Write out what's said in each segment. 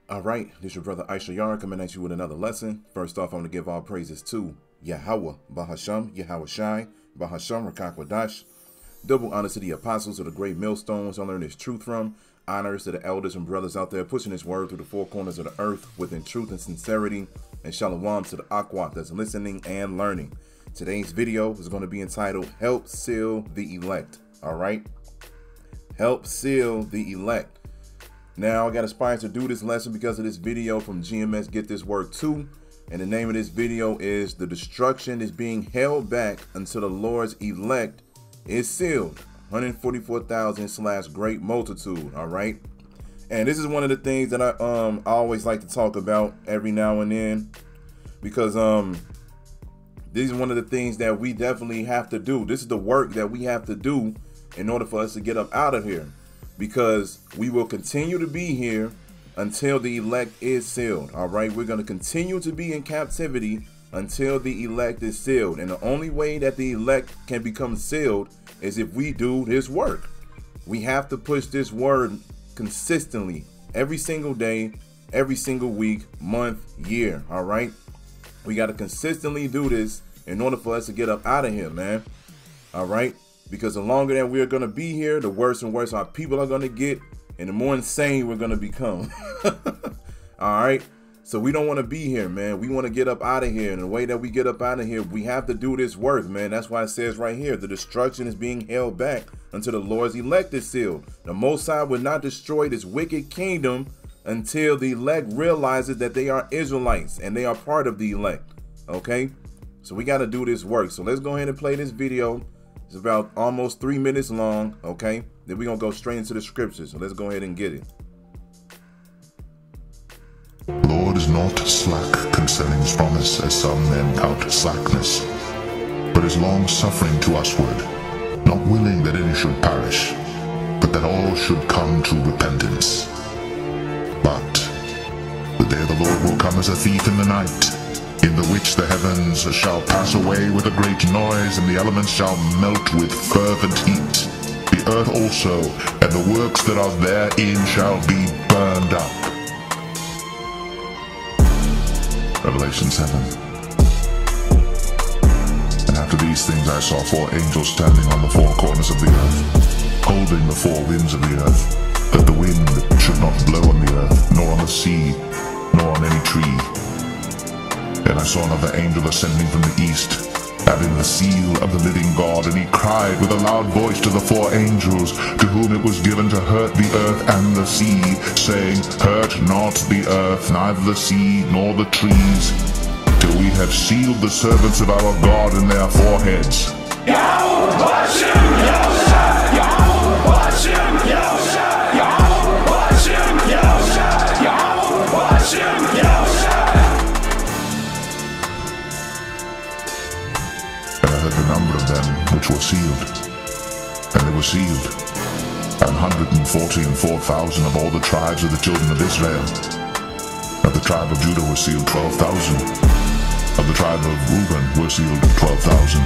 All right, this is your brother Issachar coming at you with another lesson. First off, I'm going to give all praises to Yahweh, Bahasham, Yahweh Shai, Bahasham, Rakakwadash. Double honors to the apostles of the great millstones I learned this truth from. Honors to the elders and brothers out there pushing this word through the four corners of the earth within truth and sincerity. And shalom to the Aquat that's listening and learning. Today's video is going to be entitled, Help Seal the Elect. All right? Help seal the elect. Now, I got inspired to do this lesson because of this video from GMS Get This Word 2. And the name of this video is The Destruction is Being Held Back Until the Lord's Elect is Sealed. 144,000 / great multitude. All right. And this is one of the things that I always like to talk about every now and then. Because this is one of the things that we definitely have to do. This is the work that we have to do in order for us to get up out of here. Because we will continue to be here until the elect is sealed. All right, we're going to continue to be in captivity until the elect is sealed. And the only way that the elect can become sealed is if we do this work. We have to push this word consistently every single day, every single week, month, year. All right, we got to consistently do this in order for us to get up out of here, man. All right. Because the longer that we're going to be here, the worse and worse our people are going to get, and the more insane we're going to become. All right. So we don't want to be here, man. We want to get up out of here. And the way that we get up out of here, we have to do this work, man. That's why it says right here, the destruction is being held back until the Lord's elect is sealed. The Most High will not destroy this wicked kingdom until the elect realizes that they are Israelites and they are part of the elect. Okay. So we got to do this work. So let's go ahead and play this video. It's about almost 3 minutes long, okay? Then we're going to go straight into the scriptures. So let's go ahead and get it. The Lord is not slack concerning his promise, as some men count slackness, but is long-suffering to usward, not willing that any should perish, but that all should come to repentance. But the day of the Lord will come as a thief in the night, in the which the heavens shall pass away with a great noise, and the elements shall melt with fervent heat. The earth also, and the works that are therein, shall be burned up. Revelation 7. And after these things I saw 4 angels standing on the 4 corners of the earth, holding the 4 winds of the earth, that the wind should not blow on the earth, nor on the sea, nor on any tree. And I saw another angel ascending from the east, having the seal of the living God, and he cried with a loud voice to the 4 angels, to whom it was given to hurt the earth and the sea, saying, Hurt not the earth, neither the sea, nor the trees, till we have sealed the servants of our God in their foreheads. The number of them which were sealed, and they were sealed 144,000 of all the tribes of the children of Israel. Of the tribe of Judah were sealed 12,000. Of the tribe of Reuben were sealed 12,000.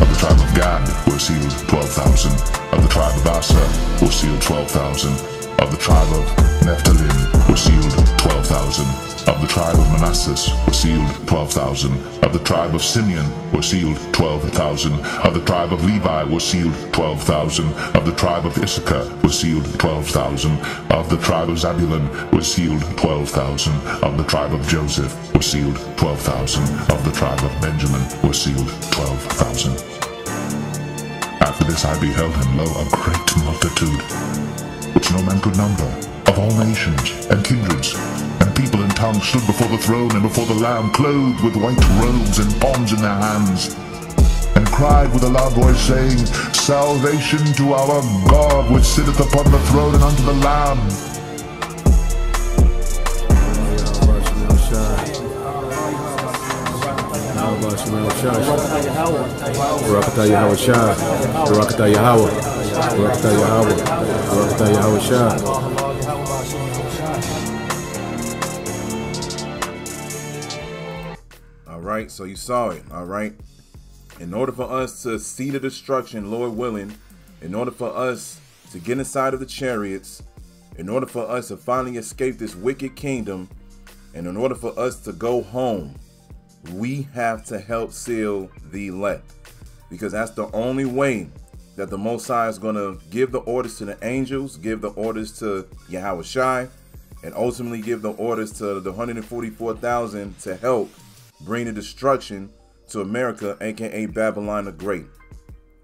Of the tribe of Gad were sealed 12,000. Of the tribe of Asher were sealed 12,000. Of the tribe of Naphtali were sealed 12,000. Of the tribe of Manasseh were sealed 12,000. Of the tribe of Simeon were sealed 12,000. Of the tribe of Levi were sealed 12,000. Of the tribe of Issachar were sealed 12,000. Of the tribe of Zebulon were sealed 12,000. Of the tribe of Joseph were sealed 12,000. Of the tribe of Benjamin were sealed 12,000. After this I beheld him, lo, a great multitude, which no man could number, of all nations and kindreds, and people and tongues, stood before the throne and before the Lamb, clothed with white robes and palms in their hands, and cried with a loud voice, saying, Salvation to our God, which sitteth upon the throne, and unto the Lamb. Rachaa Yahweh Shah, Rachaa Yahweh, Rachaa Yahweh, Rachaa Yahweh Shah. All right, so you saw it. All right. In order for us to see the destruction, Lord willing, in order for us to get inside of the chariots, in order for us to finally escape this wicked kingdom, and in order for us to go home, we have to help seal the elect, because that's the only way that the Most High is going to give the orders to the angels, give the orders to Yahushua, and ultimately give the orders to the 144,000 to help bring the destruction to America, aka Babylon the Great.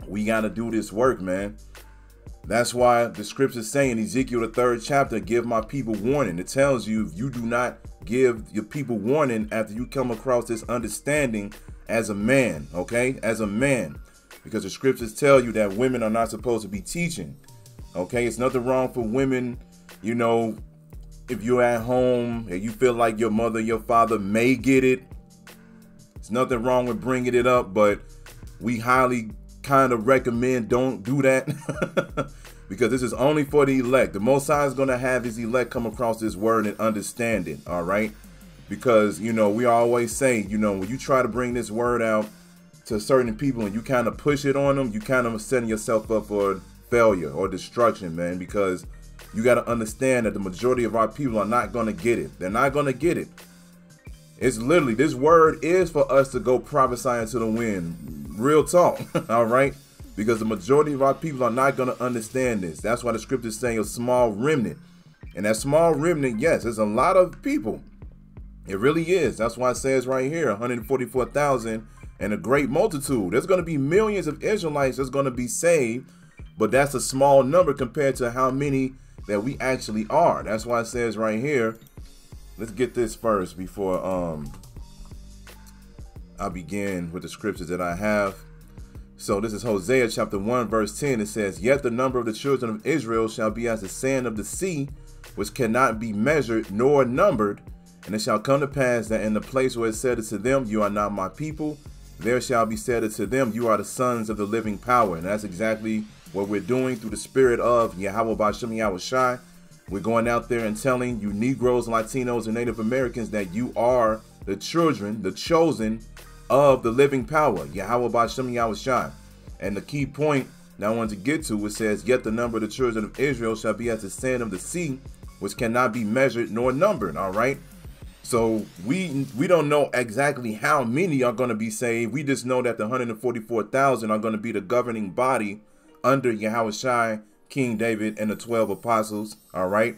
We got to do this work, man. That's why the scriptures say in Ezekiel the 3rd chapter, give my people warning. It tells you, if you do not give your people warning after you come across this understanding as a man, okay, as a man, because the scriptures tell you that women are not supposed to be teaching, okay? It's nothing wrong for women, you know, if you're at home and you feel like your mother, your father may get it. It's nothing wrong with bringing it up, but we highly kind of recommend don't do that because this is only for the elect. The Most High is going to have his elect come across this word and understand it, all right? Because, you know, we always say, you know, when you try to bring this word out to certain people and you kind of push it on them, you kind of setting yourself up for failure or destruction, man, because you got to understand that the majority of our people are not going to get it. They're not going to get it. It's literally, this word is for us to go prophesy into the wind. Real talk, all right? Because the majority of our people are not going to understand this. That's why the scriptures say a small remnant. And that small remnant, yes, there's a lot of people. It really is. That's why it says right here, 144,000 and a great multitude. There's going to be millions of Israelites that's going to be saved, but that's a small number compared to how many that we actually are. That's why it says right here, let's get this first before I begin with the scriptures that I have. So this is Hosea chapter 1 verse 10. It says, yet the number of the children of Israel shall be as the sand of the sea, which cannot be measured nor numbered. And it shall come to pass that in the place where it said unto them, you are not my people, there shall be said unto them, you are the sons of the living power. And that's exactly what we're doing through the spirit of Yahweh B'Shem Yahushai. We're going out there and telling you Negroes, Latinos, and Native Americans that you are the children, the chosen of the living power, Yahweh B'Shem Yahushai. And the key point that I wanted to get to, it says, yet the number of the children of Israel shall be as the sand of the sea, which cannot be measured nor numbered, all right? So we don't know exactly how many are going to be saved. We just know that the 144,000 are going to be the governing body under Yahushai, King David, and the 12 apostles, all right?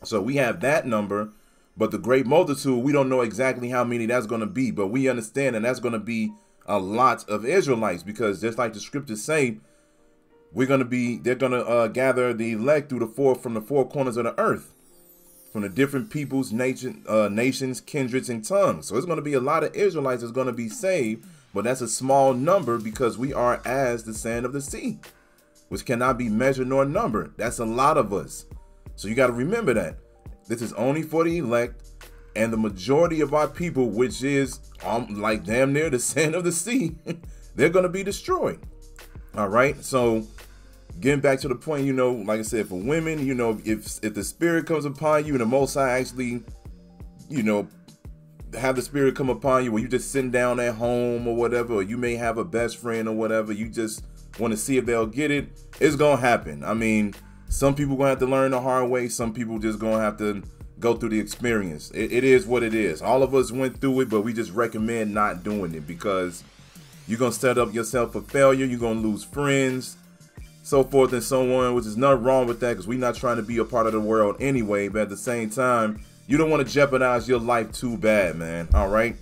So we have that number, but the great multitude, we don't know exactly how many that's going to be, but we understand that that's going to be a lot of Israelites, because just like the scriptures say, they're going to gather the elect from the four corners of the earth, from the different peoples, nations, kindreds, and tongues. So it's going to be a lot of Israelites that's going to be saved, but that's a small number because we are as the sand of the sea, which cannot be measured nor numbered. That's a lot of us. So you got to remember that. This is only for the elect, and the majority of our people, which is like damn near the sand of the sea, they're going to be destroyed. All right. So getting back to the point, you know, like I said, for women, you know, if the spirit comes upon you and the Most High actually, you know, have the spirit come upon you, where you just sitting down at home or whatever, or you may have a best friend or whatever, you just want to see if they'll get it, it's going to happen. I mean, some people going to have to learn the hard way. Some people just going to have to go through the experience. It is what it is. All of us went through it, but we just recommend not doing it because you're going to set up yourself for failure. You're going to lose friends, so forth and so on, which is nothing wrong with that because we're not trying to be a part of the world anyway. But at the same time, you don't want to jeopardize your life too bad, man. All right.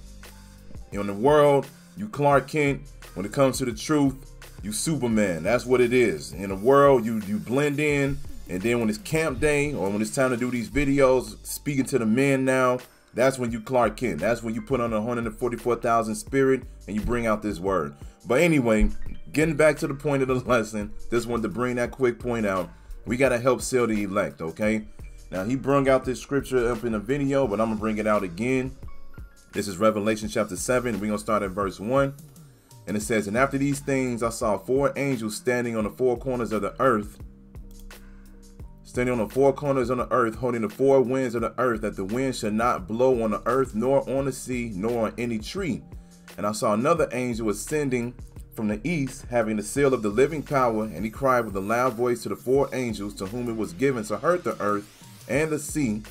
In the world, you Clark Kent. When it comes to the truth, you Superman. That's what it is. In the world, you blend in. And then when it's camp day or when it's time to do these videos, speaking to the men now, that's when you Clark Kent. That's when you put on the 144,000 spirit and you bring out this word. But anyway, getting back to the point of the lesson, just wanted to bring that quick point out. We got to help seal the elect, okay? Now, he brought out this scripture up in the video, but I'm going to bring it out again. This is Revelation chapter 7. We're going to start at verse 1. And it says, and after these things, I saw 4 angels standing on the 4 corners of the earth, holding the 4 winds of the earth, that the wind should not blow on the earth, nor on the sea, nor on any tree. And I saw another angel ascending from the east, having the seal of the living power, and he cried with a loud voice to the 4 angels to whom it was given to hurt the earth and the sea,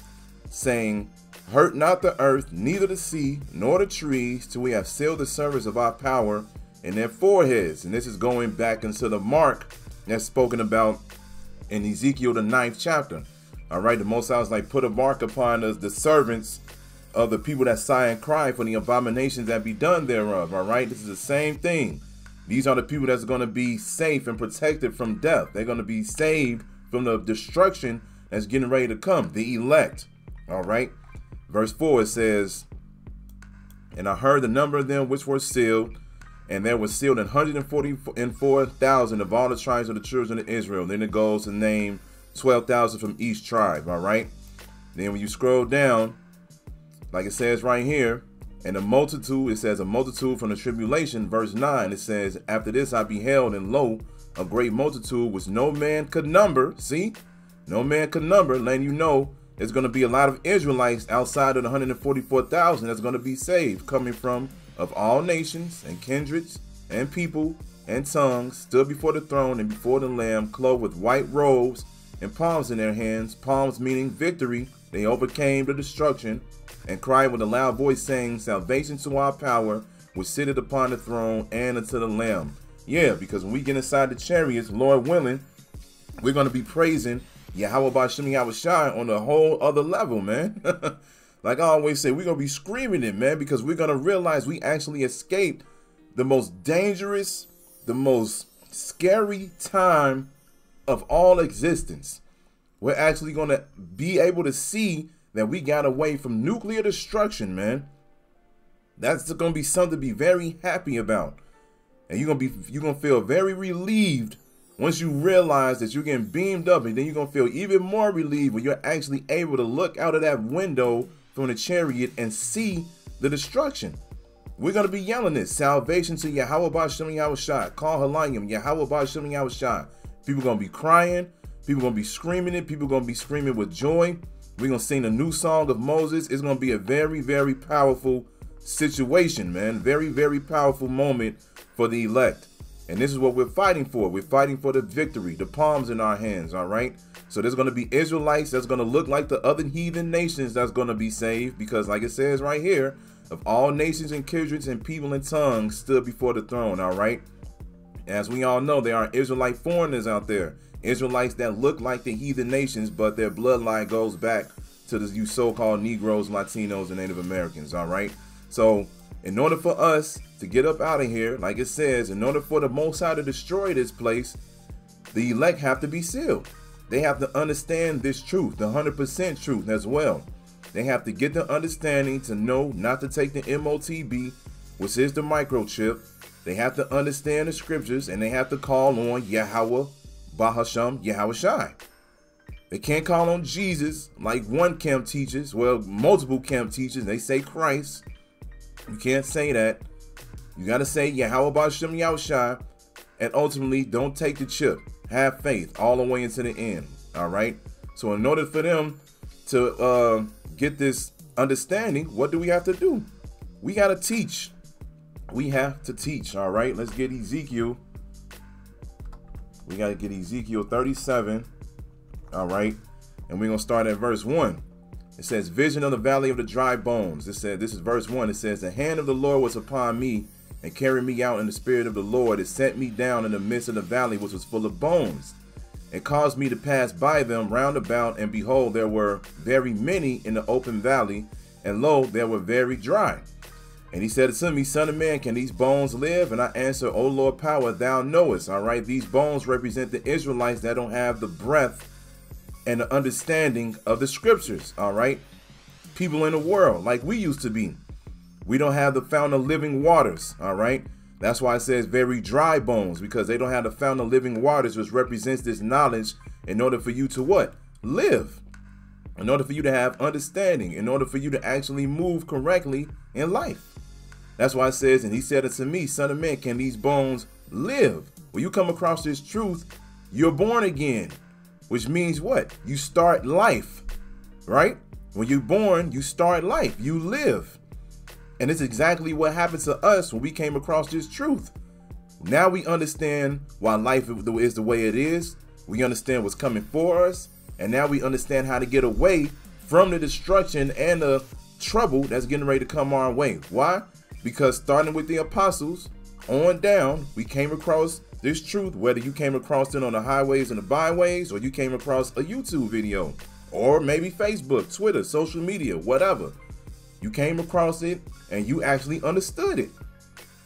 saying, hurt not the earth, neither the sea, nor the trees, till we have sealed the service of our power in their foreheads. And this is going back into the mark that's spoken about in Ezekiel, the 9th chapter. All right, the Most High is like, put a mark upon us, the servants of the people that sigh and cry for the abominations that be done thereof. All right, this is the same thing. These are the people that's going to be safe and protected from death. They're going to be saved from the destruction that's getting ready to come, the elect. All right, verse 4, it says, and I heard the number of them which were sealed, and there was sealed 144,000 of all the tribes of the children of Israel. Then it goes to name 12,000 from each tribe. All right, then when you scroll down, like it says right here, and a multitude, it says a multitude from the tribulation, verse 9, it says, after this I beheld, and lo, a great multitude which no man could number. See, no man could number, letting you know there's going to be a lot of Israelites outside of the 144,000 that's going to be saved, coming from of all nations and kindreds and people and tongues, stood before the throne and before the Lamb, clothed with white robes and palms in their hands, palms meaning victory. They overcame the destruction, and cried with a loud voice, saying, salvation to our power, which sitteth upon the throne, and unto the Lamb. Yeah, because when we get inside the chariots, Lord willing, we're going to be praising Yahweh B'Shem Yahushai on a whole other level, man. Like I always say, we're going to be screaming it, man, because we're going to realize we actually escaped the most dangerous, the most scary time of all existence. We're actually going to be able to see that we got away from nuclear destruction, man. That's going to be something to be very happy about. And you're going to feel very relieved once you realize that you're getting beamed up, and then you're going to feel even more relieved when you're actually able to look out of that window from the chariot and see the destruction. We're going to be yelling this, salvation to Yahweh B'Shem Yahushai, call Halayim, Yahweh B'Shem Yahushai. People are going to be crying. People are going to be screaming it. People are going to be screaming with joy. We're going to sing a new song of Moses. It's going to be a very, very powerful situation, man. Very, very powerful moment for the elect. And this is what we're fighting for. We're fighting for the victory, the palms in our hands, all right? So there's going to be Israelites that's going to look like the other heathen nations that's going to be saved, because like it says right here, of all nations and kindreds and people and tongues stood before the throne, all right? As we all know, there are Israelite foreigners out there. Israelites that look like the heathen nations, but their bloodline goes back to you so-called Negroes, Latinos, and Native Americans, all right? So in order for us to get up out of here, like it says, in order for the Most High to destroy this place, the elect have to be sealed. They have to understand this truth, the 100% truth as well. They have to get the understanding to know not to take the MOTB, which is the microchip. They have to understand the scriptures, and they have to call on Yahweh B'Shem Yahushai. They can't call on Jesus like one camp teaches. Well, multiple camp teachers, they say Christ. You can't say that. You got to say Yahweh B'Shem Yahushai, and ultimately don't take the chip. Have faith all the way into the end. All right. So in order for them to get this understanding, what do we have to do? We got to teach. We have to teach. All right. Let's get Ezekiel. We got to get Ezekiel 37. All right. And we're going to start at verse 1. It says, vision of the valley of the dry bones. It said, this is verse 1. It says, the hand of the Lord was upon me and carried me out in the spirit of the Lord. It set me down in the midst of the valley, which was full of bones, and caused me to pass by them round about. And behold, there were very many in the open valley, and lo, they were very dry. And he said to me, son of man, can these bones live? And I answered, O Lord power, thou knowest. All right, these bones represent the Israelites that don't have the breath and the understanding of the scriptures. All right, people in the world like we used to be. We don't have the fountain of living waters. All right, that's why it says very dry bones, because they don't have the fountain of living waters, which represents this knowledge in order for you to what? Live. In order for you to have understanding, in order for you to actually move correctly in life. That's why it says, and he said unto me, son of man, can these bones live? When you come across this truth, you're born again, which means what? You start life, right? When you're born, you start life, you live. And it's exactly what happened to us when we came across this truth. Now we understand why life is the way it is. We understand what's coming for us. And now we understand how to get away from the destruction and the trouble that's getting ready to come our way. Why? Because starting with the apostles on down, we came across this truth, whether you came across it on the highways and the byways, or you came across a YouTube video, or maybe Facebook, Twitter, social media, whatever. You came across it and you actually understood it.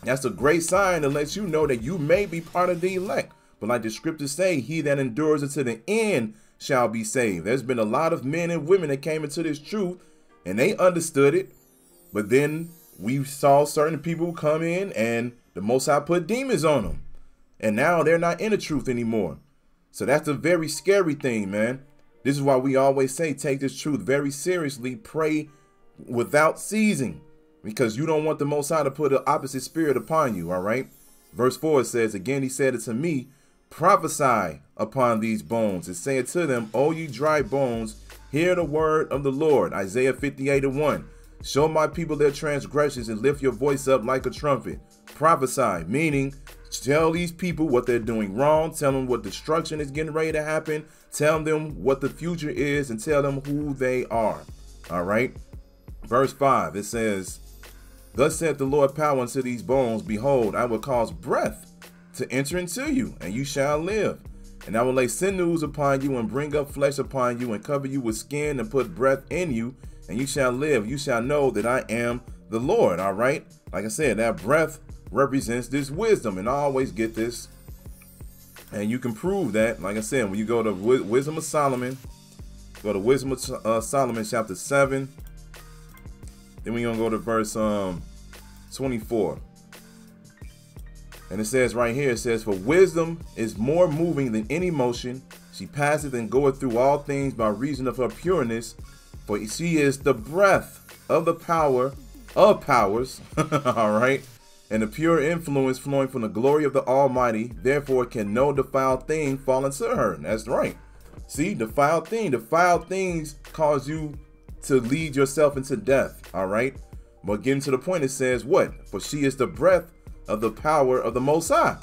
That's a great sign to let you know that you may be part of the elect. But like the scriptures say, he that endures unto the end shall be saved. There's been a lot of men and women that came into this truth and they understood it. But then we saw certain people come in and the Most High put demons on them. And now they're not in the truth anymore. So that's a very scary thing, man. This is why we always say, take this truth very seriously. Pray without ceasing, because you don't want the Most High to put the opposite spirit upon you. All right. Verse 4 says, again, he said it to me, prophesy upon these bones and say to them, O ye dry bones, hear the word of the Lord. Isaiah 58:1. Show my people their transgressions and lift your voice up like a trumpet. Prophesy, meaning tell these people what they're doing wrong. Tell them what destruction is getting ready to happen. Tell them what the future is and tell them who they are. All right. Verse 5, it says, thus saith the Lord power unto these bones, behold, I will cause breath to enter into you, and you shall live. And I will lay sinews upon you, and bring up flesh upon you, and cover you with skin, and put breath in you, and you shall live. You shall know that I am the Lord. All right. Like I said, that breath represents this wisdom, and I always get this. And you can prove that, like I said, when you go to Wisdom of Solomon, go to Wisdom of Solomon chapter 7. Then we're going to go to verse 24. And it says right here, it says, for wisdom is more moving than any motion. She passeth and goeth through all things by reason of her pureness. For she is the breath of the power of powers. All right. And the pure influence flowing from the glory of the Almighty. Therefore can no defiled thing fall into her. And that's right. See, defiled things cause you to lead yourself into death. All right. But getting to the point, it says what? For she is the breath of the power of the Most High.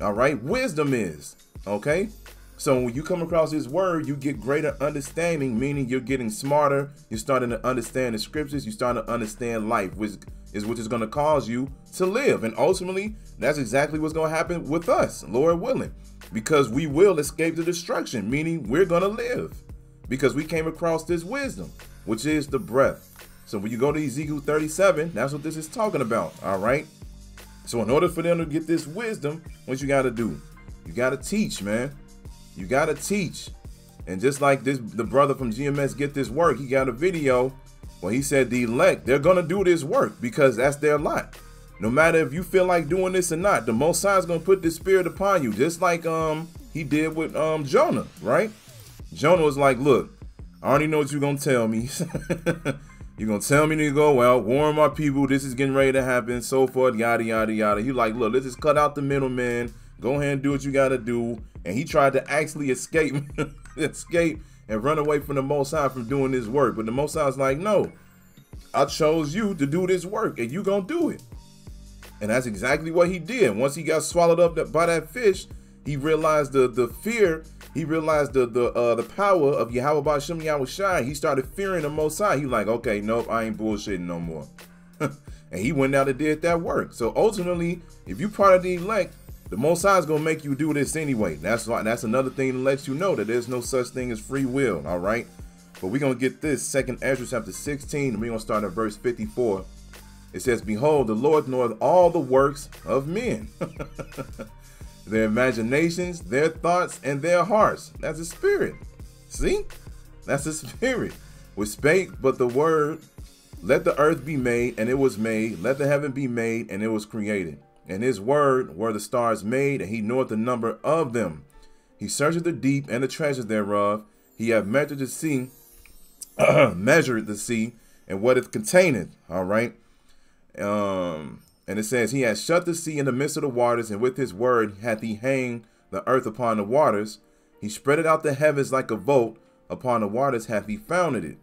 All right. Wisdom is. Okay. So when you come across this word, you get greater understanding, meaning you're getting smarter. You're starting to understand the scriptures. You're starting to understand life, which is going to cause you to live. And ultimately, that's exactly what's going to happen with us, Lord willing, because we will escape the destruction, meaning we're going to live because we came across this wisdom, which is the breath. So when you go to Ezekiel 37, that's what this is talking about. All right. So in order for them to get this wisdom, what you got to do? You got to teach, man. You got to teach. And just like this, the brother from GMS Get This Work, he got a video where he said the elect, they're going to do this work because that's their lot. No matter if you feel like doing this or not, the Most High is going to put this spirit upon you, just like he did with Jonah, right? Jonah was like, look, I already know what you're going to tell me. You're going to tell me to go out, warn my people, this is getting ready to happen, so forth, yada, yada, yada. He like, look, let's just cut out the middleman. Go ahead and do what you got to do. And he tried to actually escape and run away from the Most High from doing this work. But the Most High is like, no, I chose you to do this work and you going to do it. And that's exactly what he did. Once he got swallowed up by that fish, he realized the fear. He realized the power of Yahweh Ba'Shem Yahushai. He started fearing the Most High. He like, okay, nope, I ain't bullshitting no more. And he went out and did that work. So ultimately, if you part of the elect, the Most High is going to make you do this anyway. That's another thing to let you know that there's no such thing as free will. All right. But we're going to get this 2nd Ezra chapter 16. And we're going to start at verse 54. It says, behold, the Lord knoweth all the works of men. Their imaginations, their thoughts, and their hearts. That's a spirit. See? That's a spirit. Which spake but the word, let the earth be made, and it was made. Let the heaven be made, and it was created. And his word were the stars made, and he knoweth the number of them. He searcheth the deep and the treasures thereof. He hath measured the sea, and what it containeth. All right. And it says, he hath shut the sea in the midst of the waters, and with his word hath he hanged the earth upon the waters. He spreaded out the heavens like a vault, upon the waters hath he founded it.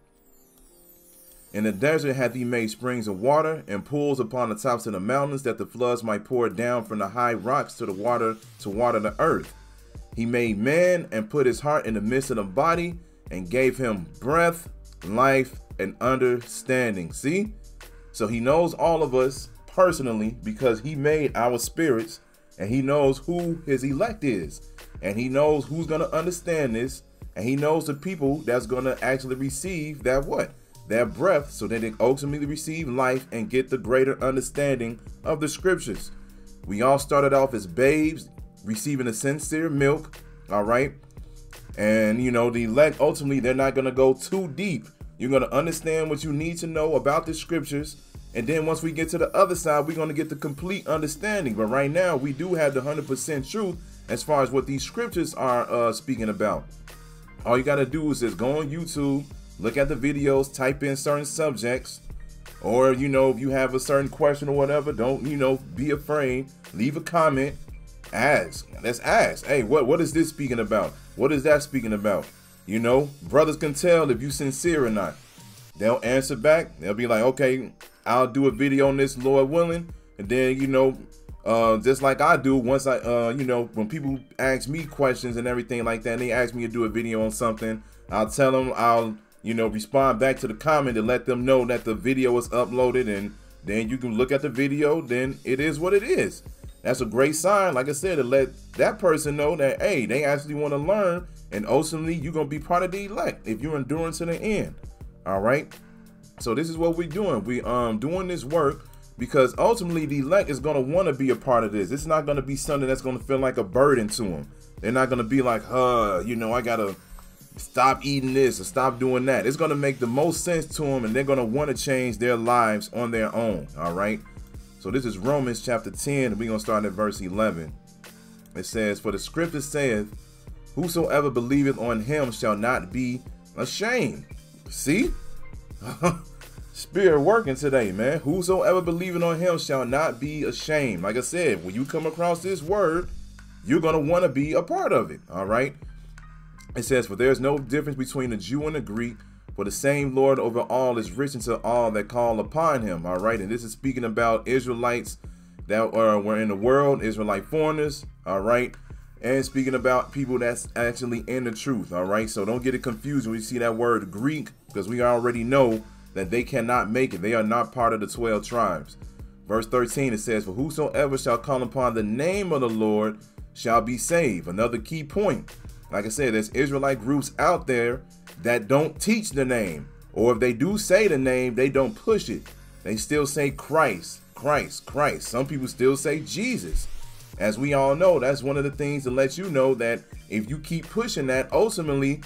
In the desert hath he made springs of water, and pools upon the tops of the mountains, that the floods might pour down from the high rocks to water the earth. He made man and put his heart in the midst of the body, and gave him breath, life, and understanding. See? So he knows all of us personally because he made our spirits, and he knows who his elect is, and he knows who's going to understand this, and he knows the people that's going to actually receive that what? Their breath, so that they ultimately receive life and get the greater understanding of the scriptures. We all started off as babes, receiving a sincere milk, all right? And, you know, the elect, ultimately, they're not going to go too deep. You're going to understand what you need to know about the scriptures. And then once we get to the other side, we're going to get the complete understanding. But right now, we do have the 100% truth as far as what these scriptures are speaking about. All you got to do is just go on YouTube, look at the videos, type in certain subjects, or, you know, if you have a certain question or whatever, don't, you know, be afraid. Leave a comment. Ask. Let's ask. Hey, what is this speaking about? What is that speaking about? You know, brothers can tell if you sincere or not. They'll answer back. They'll be like, okay, I'll do a video on this, Lord willing. And then, you know, just like I do, once I, you know, when people ask me questions and everything like that, and they ask me to do a video on something, I'll tell them, I'll, you know, respond back to the comment and let them know that the video is uploaded, and then you can look at the video. Then it is what it is. That's a great sign, like I said, to let that person know that, hey, they actually want to learn, and ultimately you're going to be part of the elect if you're enduring to the end. All right. So this is what we're doing. We doing this work because ultimately the elect is going to want to be a part of this. It's not going to be something that's going to feel like a burden to them. They're not going to be like, you know, I got to stop eating this or stop doing that. It's going to make the most sense to them, and they're going to want to change their lives on their own. All right. So this is Romans chapter 10, and we're going to start at verse 11. It says, for the scripture saith, whosoever believeth on him shall not be ashamed. See? Spirit working today, man. Whosoever believeth on him shall not be ashamed. Like I said, when you come across this word, you're going to want to be a part of it. All right. It says, for there is no difference between the Jew and the Greek, for the same Lord over all is rich unto all that call upon him. All right. And this is speaking about Israelites that were in the world, Israelite foreigners. All right. And speaking about people that's actually in the truth. All right. So don't get it confused when you see that word Greek, because we already know that they cannot make it. They are not part of the 12 tribes. Verse 13, it says, for whosoever shall call upon the name of the Lord shall be saved. Another key point. Like I said, there's Israelite groups out there that don't teach the name, or if they do say the name, they don't push it. They still say Christ, Christ, Christ. Some people still say Jesus. As we all know, that's one of the things to let you know that if you keep pushing that, ultimately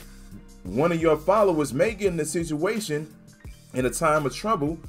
one of your followers may get in a situation in a time of trouble,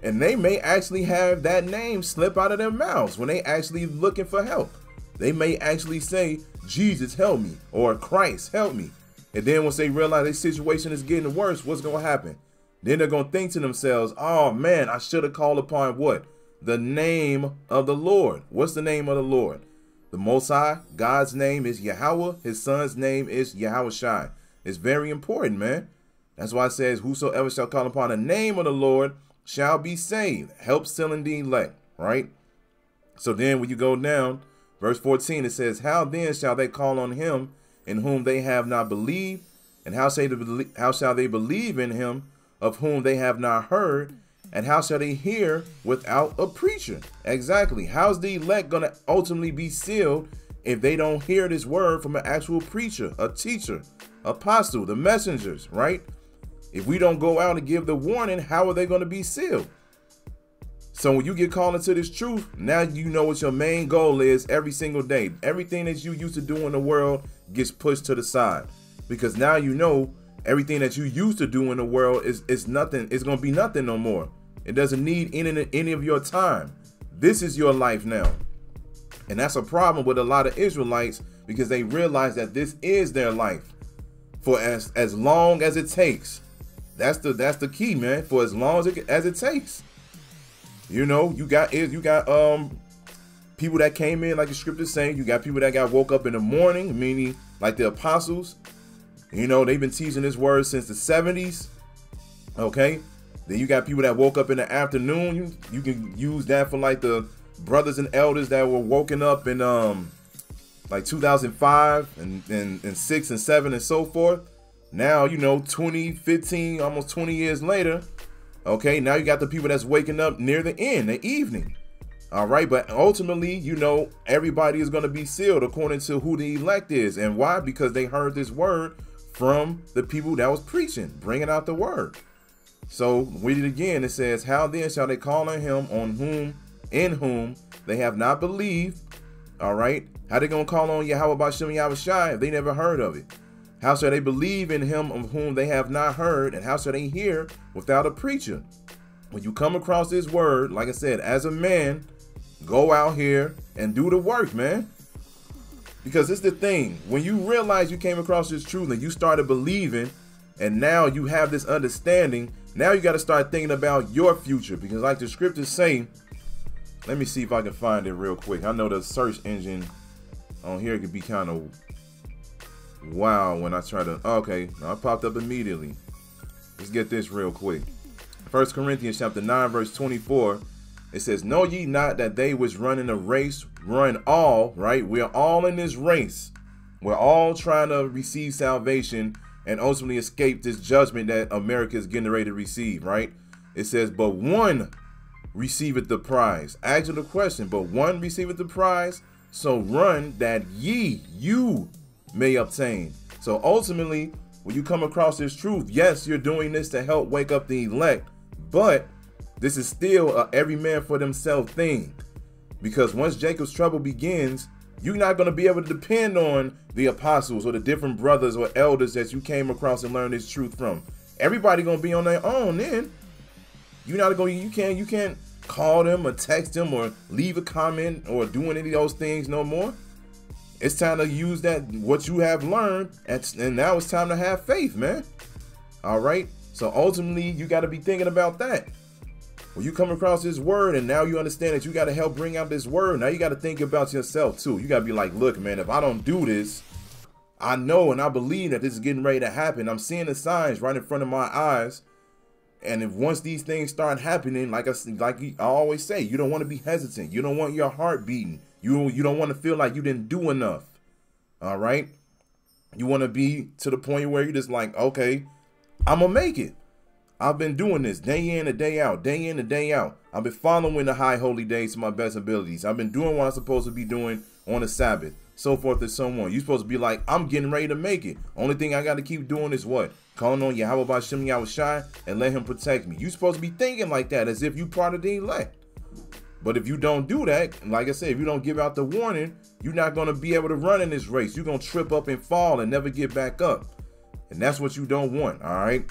and they may actually have that name slip out of their mouths when they actually looking for help. They may actually say, Jesus, help me, or Christ, help me. And then once they realize their situation is getting worse, what's going to happen? Then they're going to think to themselves, oh man, I should have called upon what? The name of the Lord. What's the name of the Lord? The Most High, God's name is Yahweh. His son's name is Yahushai. It's very important, man. That's why it says, whosoever shall call upon the name of the Lord shall be saved. Help selling the elect, right? So then when you go down, verse 14, it says, how then shall they call on him in whom they have not believed? And how shall they believe in him of whom they have not heard? And how shall they hear without a preacher? Exactly. How's the elect going to ultimately be sealed if they don't hear this word from an actual preacher, a teacher, apostle, the messengers, right? If we don't go out and give the warning, how are they going to be sealed? So when you get called into this truth, now you know what your main goal is every single day. Everything that you used to do in the world gets pushed to the side, because now you know everything that you used to do in the world is nothing. It's going to be nothing no more. It doesn't need any of your time. This is your life now. And that's a problem with a lot of Israelites, because they realize that this is their life for as long as it takes. That's the key, man. For as long as it takes. You know, you got people that came in, like the scriptures saying, you got people that got woke up in the morning, meaning like the apostles. You know, they've been teaching this word since the 70s. Okay. Then you got people that woke up in the afternoon. You can use that for like the brothers and elders that were woken up in like 2005 and 6 and 7 and so forth. Now, you know, 2015, almost 20 years later, okay, now you got the people that's waking up near the end, the evening. All right, but ultimately, you know, everybody is going to be sealed according to who the elect is. And why? Because they heard this word from the people that was preaching, bringing out the word. So read it again. It says, how then shall they call on him in whom they have not believed? All right. How they going to call on Yahweh Bashem Yahushai if they never heard of it? How shall they believe in him of whom they have not heard? And how shall they hear without a preacher? When you come across this word, like I said, as a man, go out here and do the work, man. Because it's the thing. When you realize you came across this truth and you started believing, and now you have this understanding, now you got to start thinking about your future. Because like the scriptures say, let me see if I can find it real quick. I know the search engine on here could be kind of wow when I try to, okay, I popped up immediately. Let's get this real quick. 1 Corinthians chapter 9 verse 24. It says, know ye not that they which run in a race run all, right? We're all in this race. We're all trying to receive salvation and ultimately escape this judgment that America is getting ready to receive, right? It says, but one receiveth the prize. Answer the question, but one receiveth the prize. So run that you may obtain. So ultimately, when you come across this truth, yes, you're doing this to help wake up the elect, but this is still a every man for themselves thing. Because once Jacob's trouble begins, you're not going to be able to depend on the apostles or the different brothers or elders that you came across and learned this truth from. Everybody going to be on their own then. You're not going, you can't call them or text them or leave a comment or do any of those things no more. It's time to use that, what you have learned, and now it's time to have faith, man. All right. So ultimately, you got to be thinking about that. When you come across this word and now you understand that you got to help bring out this word, now you got to think about yourself too. You got to be like, look, man, if I don't do this, I know and I believe that this is getting ready to happen. I'm seeing the signs right in front of my eyes. And if once these things start happening, like I always say, you don't want to be hesitant. You don't want your heart beating. You don't want to feel like you didn't do enough. All right. You want to be to the point where you're just like, okay, I'm going to make it. I've been doing this day in and day out, day in and day out. I've been following the high holy days to my best abilities. I've been doing what I'm supposed to be doing on the Sabbath, so forth and so on. You're supposed to be like, I'm getting ready to make it. Only thing I got to keep doing is what? Calling on Yahweh Bashem Yahushai and let him protect me. You're supposed to be thinking like that as if you part of the elect. But if you don't do that, like I said, if you don't give out the warning, you're not going to be able to run in this race. You're going to trip up and fall and never get back up. And that's what you don't want, all right?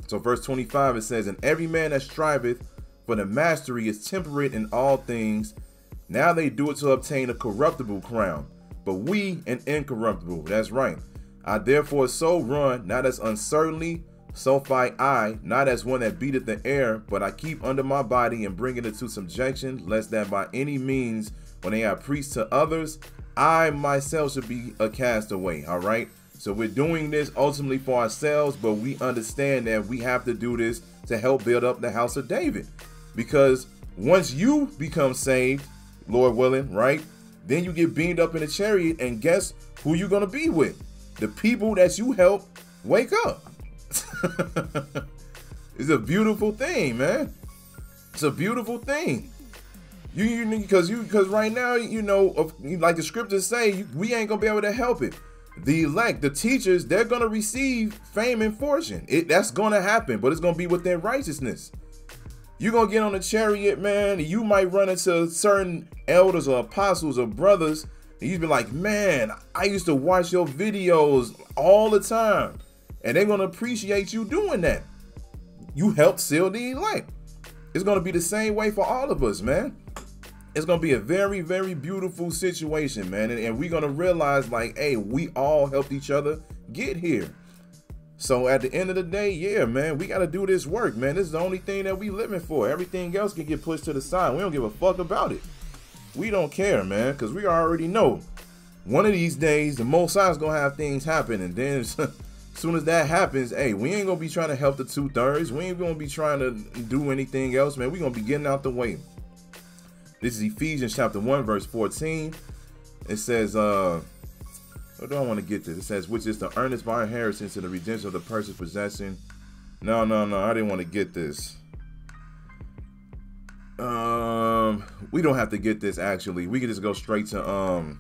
So verse 25, it says, and every man that striveth for the mastery is temperate in all things. Now they do it to obtain a corruptible crown, but we an incorruptible. That's right. I therefore so run, not as uncertainly, so fight I, not as one that beateth the air, but I keep under my body and bring it into subjection, lest that by any means, when they are preached to others, I myself should be a castaway. All right. So we're doing this ultimately for ourselves, but we understand that we have to do this to help build up the house of David. Because once you become saved, Lord willing, right, then you get beamed up in a chariot, and guess who you're going to be with? The people that you help wake up. It's a beautiful thing, man. It's a beautiful thing. Because right now, you know, like the scriptures say, we ain't going to be able to help it. The elect, the teachers, they're going to receive fame and fortune. That's going to happen, but it's going to be with their righteousness. You're going to get on a chariot, man, and you might run into certain elders or apostles or brothers, and you'd be like, man, I used to watch your videos all the time. And they're going to appreciate you doing that. You helped seal the elect. It's going to be the same way for all of us, man. It's going to be a very, very beautiful situation, man. And we're going to realize, like, hey, we all helped each other get here. So at the end of the day, yeah, man, we got to do this work, man. This is the only thing that we living for. Everything else can get pushed to the side. We don't give a fuck about it. We don't care, man, because we already know one of these days the Most High is going to have things happen. And then As soon as that happens, hey, we ain't gonna be trying to help the 2/3. We ain't gonna be trying to do anything else, man. We gonna be getting out the way. This is Ephesians chapter 1, verse 14. It says, what do I want to get to? It says, which is the earnest of our inheritance and the redemption of the person's possession. No, I didn't want to get this. We don't have to get this, actually. We can just go straight to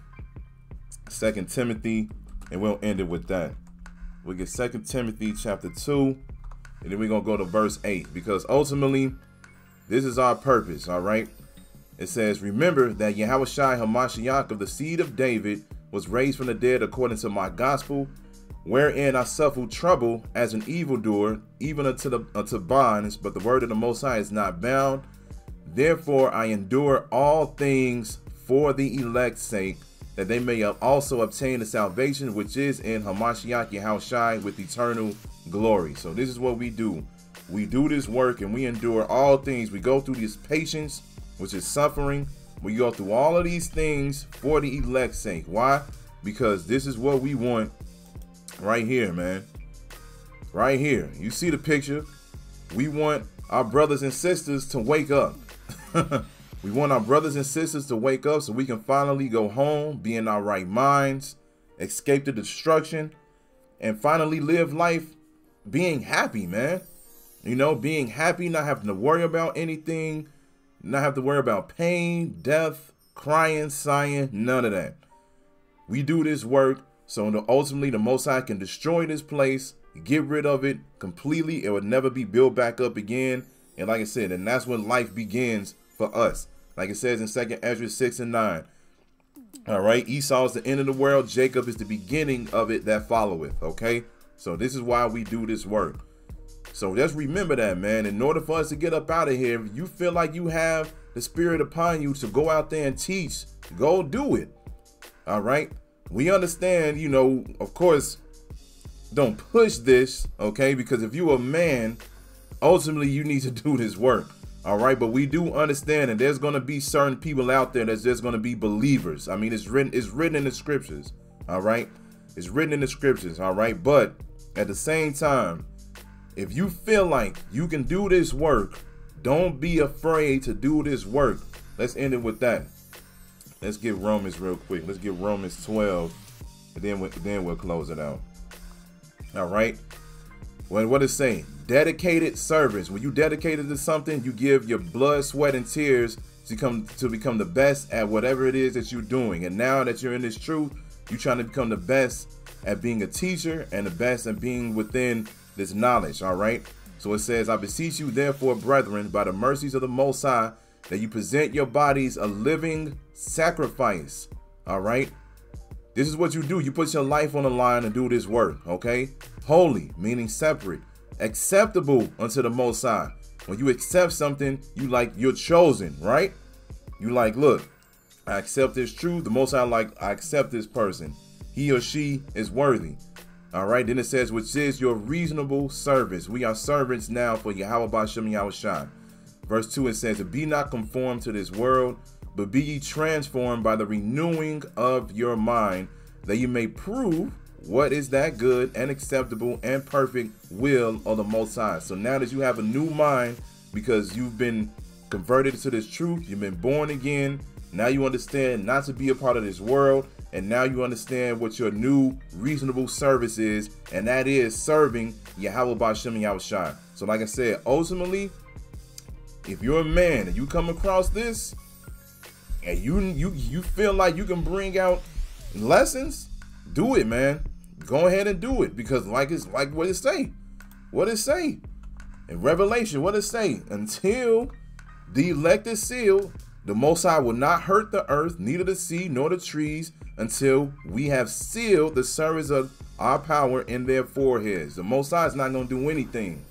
2 Timothy, and we'll end it with that. We get 2 Timothy chapter 2, and then we're going to go to verse 8, because ultimately, this is our purpose, all right? It says, remember that Yahushua HaMashiach of the seed of David was raised from the dead according to my gospel, wherein I suffered trouble as an evildoer, even unto bonds, but the word of the Most High is not bound. Therefore I endure all things for the elect's sake, that they may also obtain the salvation which is in Hamashiach Yahushua with eternal glory. So this is what we do. We do this work and we endure all things. We go through this patience, which is suffering. We go through all of these things for the elect's sake. Why? Because this is what we want right here, man. Right here. You see the picture. We want our brothers and sisters to wake up. We want our brothers and sisters to wake up so we can finally go home, be in our right minds, escape the destruction, and finally live life being happy, man. You know, being happy, not having to worry about anything, not have to worry about pain, death, crying, sighing, none of that. We do this work so ultimately the Most High can destroy this place, get rid of it completely. It will never be built back up again. And like I said, and that's when life begins for us. Like it says in 2 Ezra 6 and 9. All right, Esau is the end of the world. Jacob is the beginning of it that followeth. Okay, so this is why we do this work. So just remember that, man. In order for us to get up out of here, if you feel like you have the spirit upon you to go out there and teach, go do it. All right, we understand, you know, of course, don't push this, okay? Because if you're a man, ultimately you need to do this work. All right, but we do understand that there's going to be certain people out there that's just going to be believers. I mean, it's written in the scriptures. All right, it's written in the scriptures. All right, but at the same time, if you feel like you can do this work, don't be afraid to do this work. Let's end it with that. Let's get Romans real quick. Let's get Romans 12, and then we'll close it out. All right. Well, what it's saying? Dedicated servants. When you dedicated to something, you give your blood, sweat, and tears to become the best at whatever it is that you're doing. And now that you're in this truth, you're trying to become the best at being a teacher and the best at being within this knowledge. All right. So it says, I beseech you, therefore, brethren, by the mercies of the Most High, that you present your bodies a living sacrifice. All right. This is what you do. You put your life on the line and do this work. Okay. Holy, meaning separate, acceptable unto the Most High. When you accept something, you're chosen, right? You like, look, I accept this truth. The Most High, I accept this person. He or she is worthy. All right. Then it says, which is your reasonable service. We are servants now for Yahweh Ba'Shem Yahushua. Verse 2, it says, be not conformed to this world, but be ye transformed by the renewing of your mind, that you may prove what is that good and acceptable and perfect will of the Most High. So now that you have a new mind, because you've been converted to this truth, you've been born again, now you understand not to be a part of this world, and now you understand what your new reasonable service is, and that is serving Yahweh Ba'Shem Yahushua. So like I said, ultimately, if you're a man and you come across this, and you feel like you can bring out lessons, do it, man. Go ahead and do it, because like what it say. What it say in Revelation? What it say? Until the elect is sealed, the Most High will not hurt the earth, neither the sea nor the trees, until we have sealed the service of our power in their foreheads. The Most High is not going to do anything.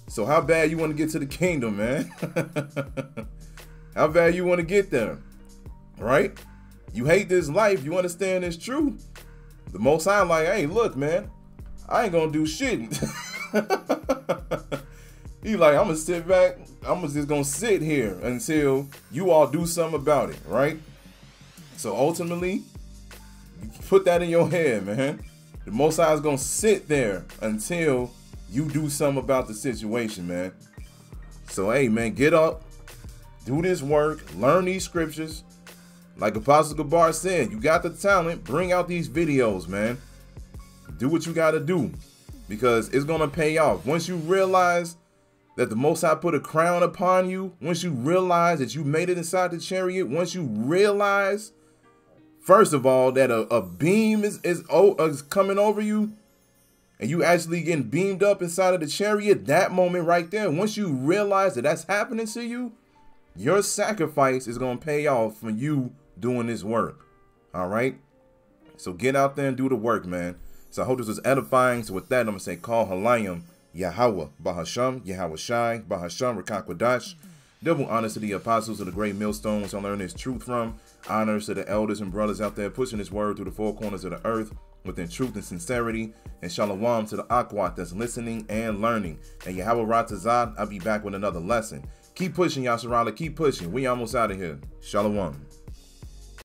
So how bad you want to get to the kingdom, man? How bad you want to get there, right? You hate this life. You understand this truth. The Most High like, hey, look, man, I ain't going to do shit. He like, I'm going to sit back. I'm just going to sit here until you all do something about it, right? So ultimately, you put that in your head, man. The Most High is going to sit there until you do something about the situation, man. So, hey, man, get up, do this work, learn these scriptures. Like Apostle Gabar said, you got the talent, bring out these videos, man. Do what you got to do, because it's going to pay off. Once you realize that the Most High put a crown upon you, once you realize that you made it inside the chariot, once you realize, first of all, that a beam is coming over you, and you actually getting beamed up inside of the chariot, that moment right there, once you realize that that's happening to you, your sacrifice is going to pay off for you doing this work. All right? So get out there and do the work, man. So I hope this was edifying. So with that, I'm going to say, call Halayim, Yahweh, Bahasham, Yahweh Shai, Bahasham, Ricans. Double honors to the apostles of the great millstones I learn this truth from. Honors to the elders and brothers out there pushing this word through the four corners of the earth within truth and sincerity. And shalom to the Akwat that's listening and learning. And Yahweh Ratazad, I'll be back with another lesson. Keep pushing, Yasharala. Keep pushing. We almost out of here. Shalom.